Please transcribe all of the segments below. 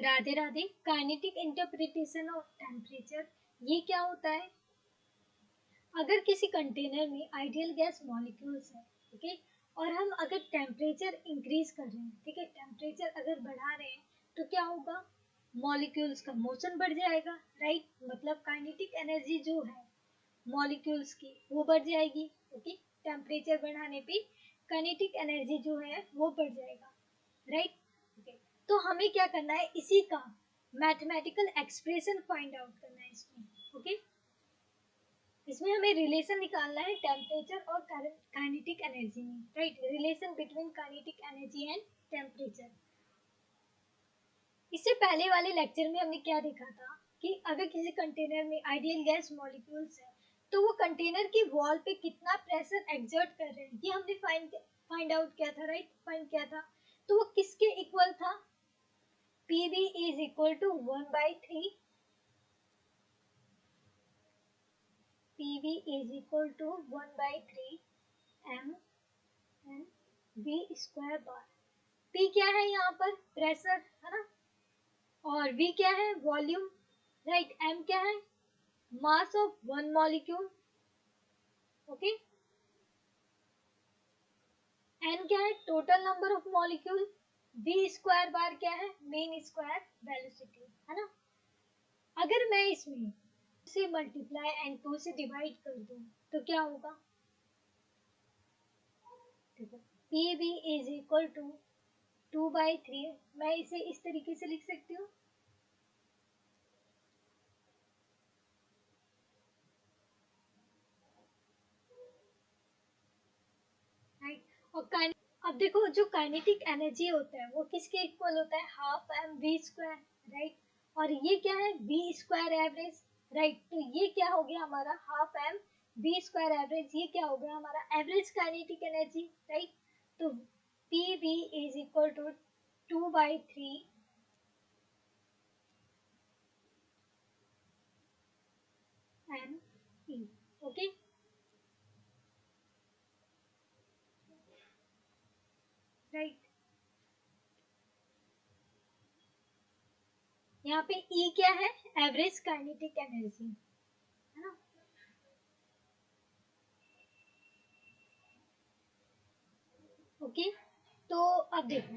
Radhe Radhe. Kinetic interpretation of temperature, ये क्या होता है? अगर किसी कंटेनर में आइडियल गैस मॉलिक्यूल्स है, ठीक है, और हम अगर टेम्परेचर इंक्रीज कर रहे हैं, ठीक है, टेम्परेचर अगर बढ़ा रहे हैं, तो क्या होगा? मॉलिक्यूल्स का मोशन बढ़ जाएगा, राइट। मतलब काइनेटिक एनर्जी जो है मॉलिक्यूल्स की वो बढ़ जाएगी, ओके। टेम्परेचर बढ़ाने पे काइनेटिक एनर्जी जो है वो बढ़ जाएगा, राइट। ओके, तो हमें क्या करना है? इसी का मैथमेटिकल एक्सप्रेशन फाइंड आउट करना है इसमें, ओके। इसमें हमें रिलेशन निकालना है टेम्परेचर और काइनेटिक एनर्जी में, right. Relation between kinetic energy and temperature. इससे पहले वाले लेक्चर में हमने क्या देखा था कि अगर किसी कंटेनर में आइडियल गैस मॉलिक्यूल्स है, तो वो कंटेनर की वॉल पे कितना प्रेशर एक्सर्ट कर रहे हैं, ये हमने फाइंड आउट किया था, राइट। फाइंड किया था, तो वो किसके इक्वल था? PV is equal to 1/3. PV is equal to 1/3 m n v square bar. P क्या है यहाँ पर? प्रेशर, है ना। और V क्या है? Volume, right. M क्या है? Mass of one molecule, okay. N क्या है? Total number of molecule. V square बार क्या है? मीन स्क्वायर वेलोसिटी, है ना। अगर मैं इसमें से मल्टीप्लाई एंड 2 से डिवाइड कर दूं तो क्या होगा? देखो, PV इज इक्वल टू 2/3। मैं इसे इस तरीके से लिख सकती हूँ, राइट। और अब देखो, जो काइनेटिक एनर्जी होता है वो किसके इक्वल होता है? Half M V square, right. और ये क्या है? V square average, right. तो ये क्या हो गया हमारा? Half M V square average. ये क्या हो गया हमारा? Average kinetic energy, right. तो P V is equal to 2/3 M E, okay. Right, यहाँ पे ई क्या है? एवरेज काइनेटिक एनर्जी, है ना। ओके, तो अब देखो,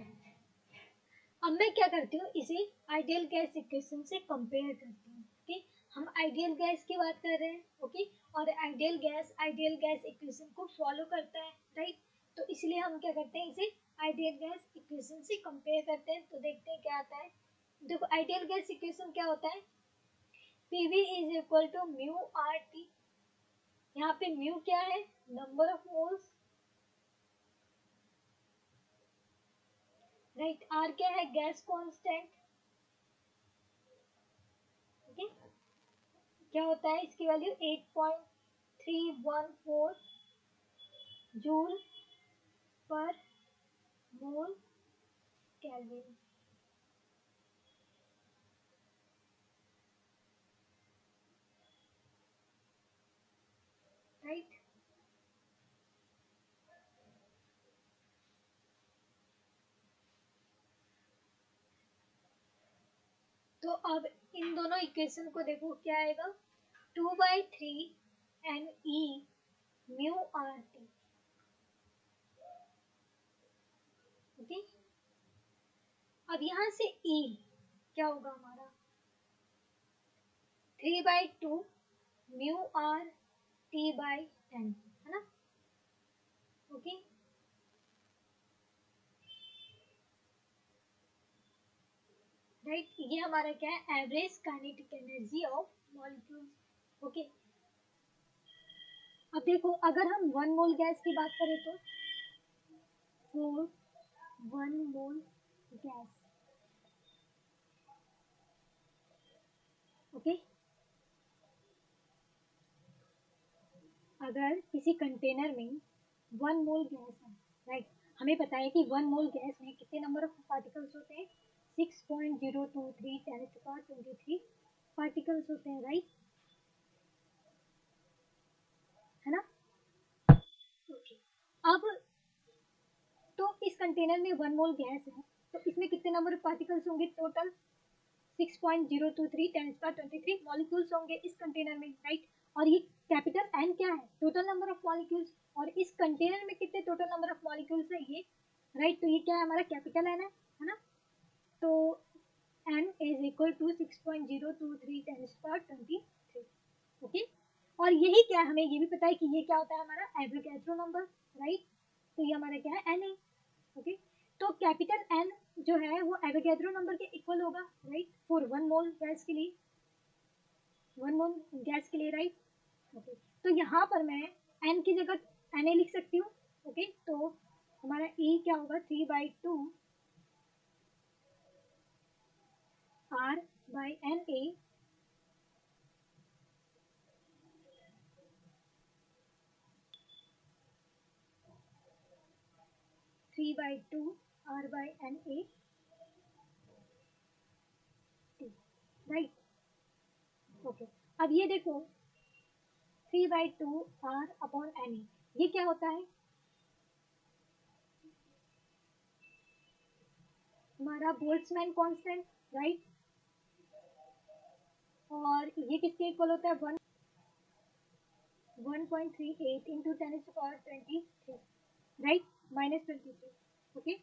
अब मैं क्या करती हूँ, इसे आइडियल गैस इक्वेशन से कंपेयर करती हूँ, ओके। हम आइडियल गैस की बात कर रहे हैं, ओके। और आइडियल गैस इक्वेशन को फॉलो करता है, राइट। तो इसलिए हम क्या करते हैं, इसे आइडियल गैस इक्वेशन से कंपेयर करते हैं। तो देखते हैं क्या आता है। देखो, आइडियल गैस इक्वेशन क्या होता है? PV is equal to mu R T. यहाँ पे म्यू क्या है? Number of moles, right. R क्या है? Gas constant, okay. क्या होता है इसकी वैल्यू? 8.314 जूल पर मोल केल्विन, राइट। तो अब इन दोनों इक्वेशन को देखो, क्या आएगा? 2/3 N E mu R T, okay. अब यहाँ से ई क्या होगा हमारा? 3/2 म्यू आर टी बाई 10, है ना, ओके। राइट, ये हमारा क्या है? Average kinetic energy of molecules, okay. अब देखो, अगर हम 1 मोल गैस की बात करें तो 1 मोल गैस, ओके। अगर किसी कंटेनर में 1 मोल गैस है, राइट। हमें पता है कि 1 मोल गैस में कितने नंबर ऑफ पार्टिकल्स होते हैं? 6.023 10⁻23 पार्टिकल्स होते हैं, राइट, है ना। ओके, अब तो इस कंटेनर में 1 मोल गैस है, तो इसमें कितने नंबर ऑफ पार्टिकल्स होंगे टोटल? 6.023 10⁻23 मॉलिक्यूल्स होंगे इस कंटेनर में, राइट। और ये कैपिटल एन क्या है, टोटल नंबर ऑफ मॉलिक्यूल्स, और इस कंटेनर में कितने टोटल नंबर ऑफ मॉलिक्यूल्स है ये, राइट। तो ये क्या है हमारा कैपिटल एन है ना। तो n is equal to 6.023 10⁻23, okay. और यही क्या है, हमें ये भी पता है कि ये क्या होता है हमारा एवोगैड्रो नंबर, राइट। तो ये हमारा क्या है Na, ओके। तो कैपिटल N जो है वो एवोगैड्रो नंबर के इक्वल होगा, राइट, फॉर 1 मोल गैस के लिए, 1 मोल गैस के लिए, राइट, ओके। तो यहाँ पर मैं N की जगह Na लिख सकती हूँ, ओके। तो हमारा E क्या होगा, 3/2 R/Na, 3/2 R/Na, राइट, ओके। अब ये देखो 3/2 R/Na, ये क्या होता है हमारा बोल्ट्जमैन कांस्टेंट, राइट। और ये किसके इक्वल होता है, 1.38 इंटू 10⁻23, राइट, -23, ओके,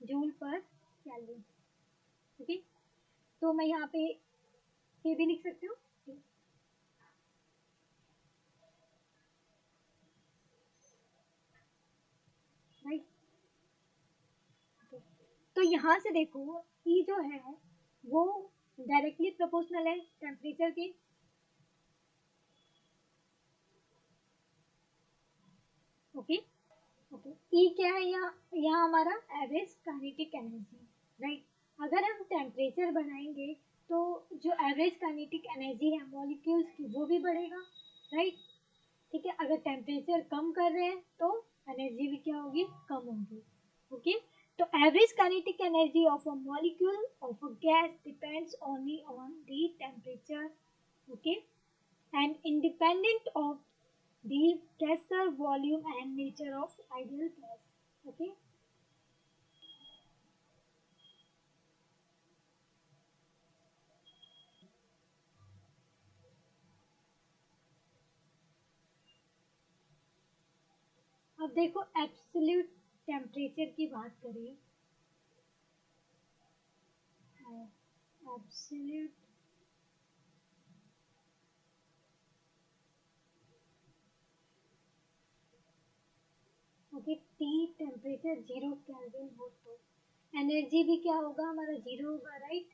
जूल पर केल्विन, ओके। तो मैं यहाँ पे के भी लिख सकती हूँ, राइट। तो यहाँ से देखो ई जो है वो डायरेक्टली प्रोपोर्शनल है टेम्परेचर के, ओके, ओके। ई क्या है, यहाँ हमारा एवरेज काइनेटिक एनर्जी, राइट। अगर हम टेम्परेचर बढ़ाएंगे तो जो एवरेज काइनेटिक एनर्जी है मॉलिक्यूल्स की वो भी बढ़ेगा, राइट, ठीक है। अगर टेम्परेचर कम कर रहे हैं तो एनर्जी भी क्या होगी, कम होगी, ओके। तो average kinetic energy of a molecule of a gas depends only on the temperature, okay, and independent of the Kessler volume and nature of ideal gas, okay। अब देखो एब्सोल्यूट टेम्परेचर की बात करें, absolute, okay, T temperature 0 kelvin हो तो energy भी क्या होगा हमारा 0 होगा, राइट।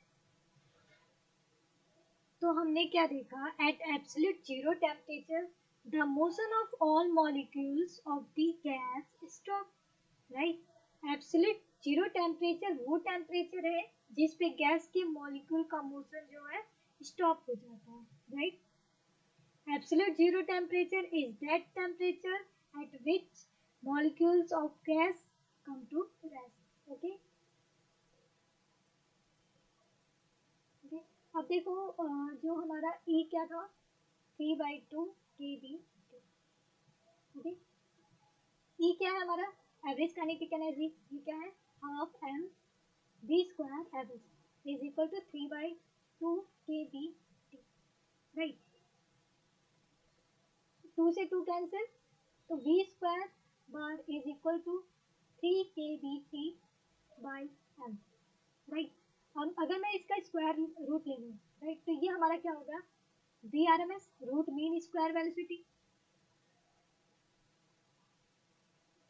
तो हमने क्या देखा, at absolute 0 temperature the motion of all molecules of the gas stop, right. Absolute 0 temperature वो टेम्परेचर है जिस पे गैस के मॉलिक्यूल का मोशन जो है स्टॉप हो जाता है, right. Absolute zero temperature is that temperature at which molecules of gas come to rest. Okay? Okay? अब देखो जो हमारा E क्या था, 3/2 kB, ओके। E क्या है हमारा एवरेज काइनेटिक एनर्जी, ये क्या है, half M B square average is equal to 3/2 kB, right. 2 से 2 कैंसिल, तो v square bar is equal to 3 kBT by M, right. हम अगर मैं इसका स्क्वायर रूट ले लूँ, राइट, तो ये हमारा क्या होगा, V R M S root mean square velocity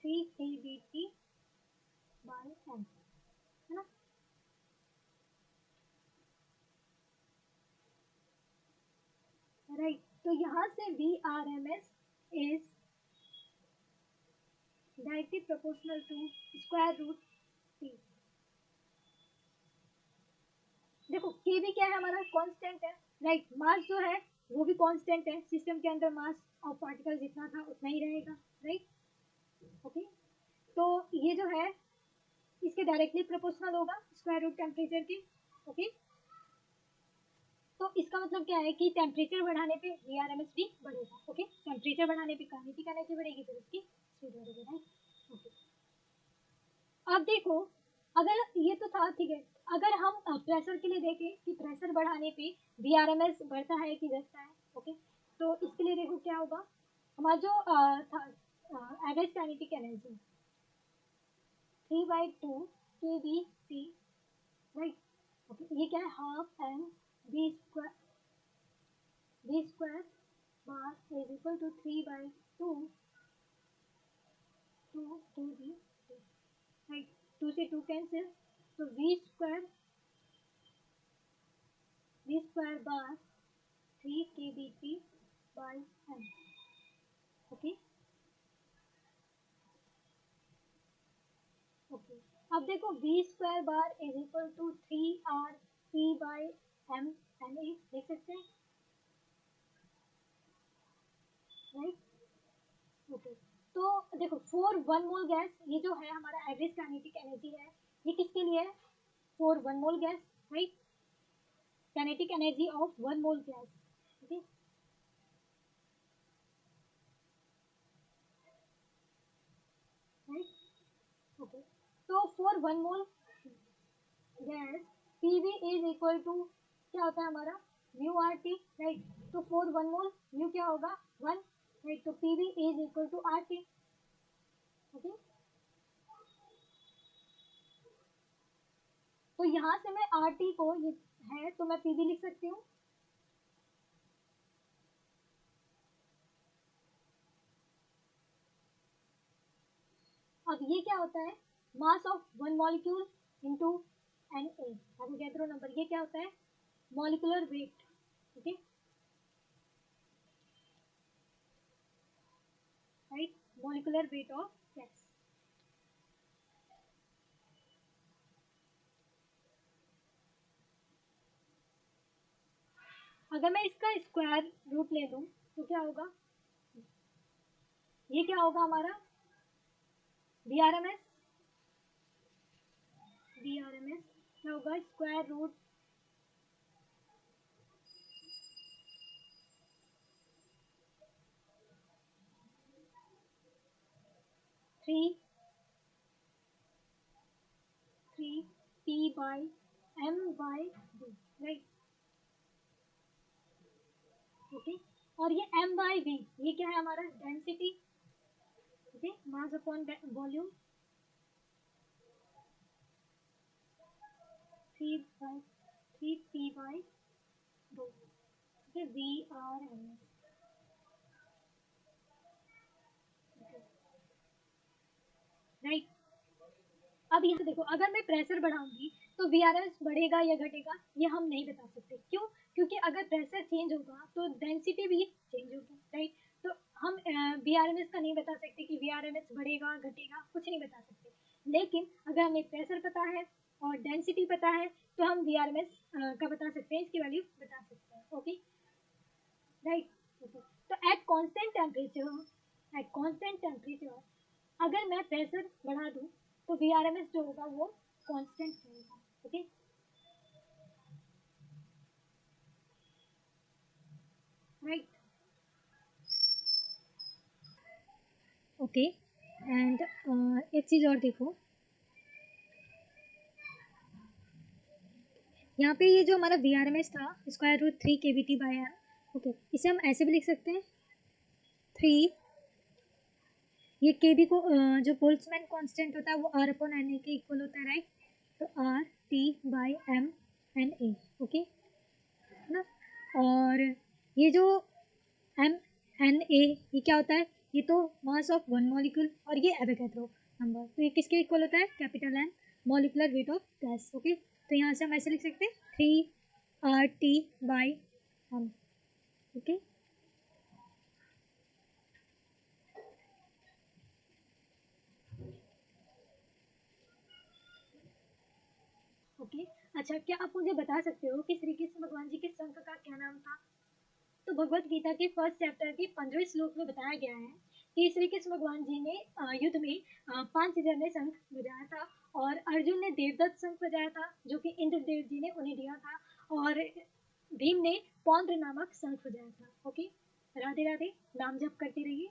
3 kBT by M, है ना, राइट। तो यहाँ से V R M S is directly proportional to square root T. देखो के भी क्या है हमारा कांस्टेंट है, राइट। मास जो है वो भी कांस्टेंट है, सिस्टम के अंदर मास ऑफ पार्टिकल जितना था उतना ही रहेगा, राइट, ओके। तो ये जो है इसके डायरेक्टली प्रोपोर्शनल होगा स्क्वायर रूट टेम्परेचर के, ओके। तो इसका मतलब क्या है कि टेम्परेचर बढ़ाने पे वी आर एम एस भी बढ़ेगा, ओके। टेम्परेचर बढ़ाने पे काइनेटिक एनर्जी बढ़ेगी तो इसकी स्पीड बढ़ेगी, राइट, ओके। अब देखो अगर ये तो था ठीक है, अगर हम प्रेशर के लिए देखें कि प्रेशर बढ़ाने पे वीआरएमएस बढ़ता है कि घटता है, ओके, तो इसके लिए देखो क्या होगा, हमारा जो था एवरेज काइनेटिक एनर्जी 3/2 के बी टी, राइट, ओके, ये क्या है, half M B square bar is equal to 3/2 two K B T, right, 2 से 2 कैंसिल, तो V square bar 3 kBT by m, okay, okay. अब देखो V² bar is equal to 3 RP/m N A देख सकते हैं, राइट, ओके। तो देखो for 1 mole gas, ये जो है हमारा एवरेज काइनेटिक एनर्जी है, ये किसके लिए है, for 1 mole gas, right, kinetic energy of 1 mole gas, okay, right, okay. तो for 1 mole gas PV is equal to क्या होता है हमारा, म्यू आर टी, राइट, तो फॉर 1 मोल म्यू क्या होगा, 1, राइट, तो PV is equal to R T, okay. तो यहाँ से मैं आर टी को, ये है तो मैं पीवी लिख सकती हूँ, अब ये क्या होता है, mass of 1 molecule into N A, Avogadro number, ये क्या होता है, molecular weight, okay, right, molecular weight of gas. अगर मैं इसका स्क्वायर रूट ले लूँ तो क्या होगा, ये क्या होगा हमारा वी आर एम एस, क्या होगा, स्क्वायर रूट 3 पी/m/d, राइट, ओके। और ये m/v, ये क्या है हमारा density, okay, mass upon volume, 3/3 p/2, okay, VRMS, right. अब यहाँ देखो, अगर मैं प्रेशर बढ़ाऊंगी तो वीआरएमएस बढ़ेगा या घटेगा, ये हम नहीं बता सकते, क्यों, क्योंकि अगर प्रेशर चेंज होगा तो डेंसिटी भी चेंज होगी, राइट, तो हम वीआरएमएस का नहीं बता सकते कि वीआरएमएस बढ़ेगा घटेगा, कुछ नहीं बता सकते, लेकिन अगर हमें प्रेशर पता है और डेंसिटी पता है तो हम वीआरएमएस का बता सकते हैं, इसकी वैल्यू बता सकते हैं, ओके, राइट, ओके। तो एट कांस्टेंट टेम्परेचर अगर मैं प्रेशर बढ़ा दूं तो वीआरएमएस जो होगा वो कांस्टेंट रहेगा, ओके, राइट, ओके। एंड एक चीज़ और देखो, यहाँ पे ये जो हमारा वीआरएमएस था √3 kBT/m, ओके, इसे हम ऐसे भी लिख सकते हैं 3, ये केबी को जो बोल्ट्जमैन कांस्टेंट होता है वो R/NA के इक्वल होता है, राइट, तो RT/m/NA, ओके, है ना, और ये जो एम एन ए ये क्या होता है, ये तो मास ऑफ 1 मॉलिक्यूल, और ये एवोगैड्रो नंबर, तो ये किसके इक्वल होता है, capital N, molecular weight of gas, okay, तो यहाँ से हम ऐसे लिख सकते हैं 3 RT/m, ओके, ओके। अच्छा, क्या आप मुझे बता सकते हो कि श्री कृष्ण भगवान जी के शंख का क्या नाम था, तो भगवत गीता के फर्स्ट चैप्टर के 15वें श्लोक में बताया गया है कि श्री कृष्ण भगवान जी ने युद्ध में 5 जने शंख बजाया था, और अर्जुन ने देवदत्त शंख बजाया था जो कि इंद्रदेव जी ने उन्हें दिया था, और भीम ने पौंद्र नामक शंख बजाया था, ओके, राधे राधे, नाम जप करते रहिए।